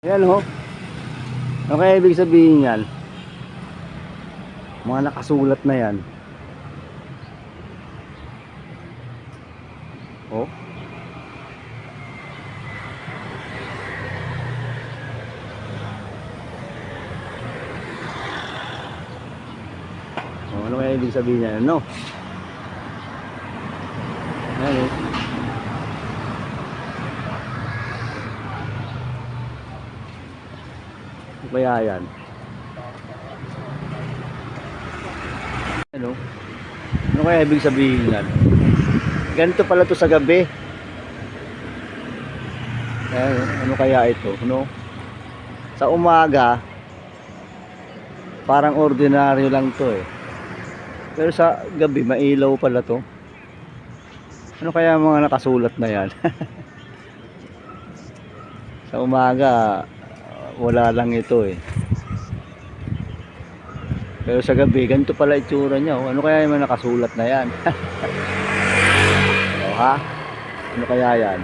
Ayan ho. Ano kaya ibig sabihin yan? Mga nakasulat na yan. Oh. Oh, ano kaya ibig sabihin yan? Ano? Ayan eh. Ano kaya yan? Ano? Ano kaya ibig sabihin yan? Ganito pala to sa gabi. Ayan, ano kaya ito? No? Sa umaga, parang ordinaryo lang to eh. Pero sa gabi, mailaw pala to. Ano kaya mga nakasulat na yan? Sa umaga, wala lang ito eh. Pero sa gabi, ganito pala itsura niya. Ano kaya yung mga nakasulat na yan? O ha? Ano kaya yan?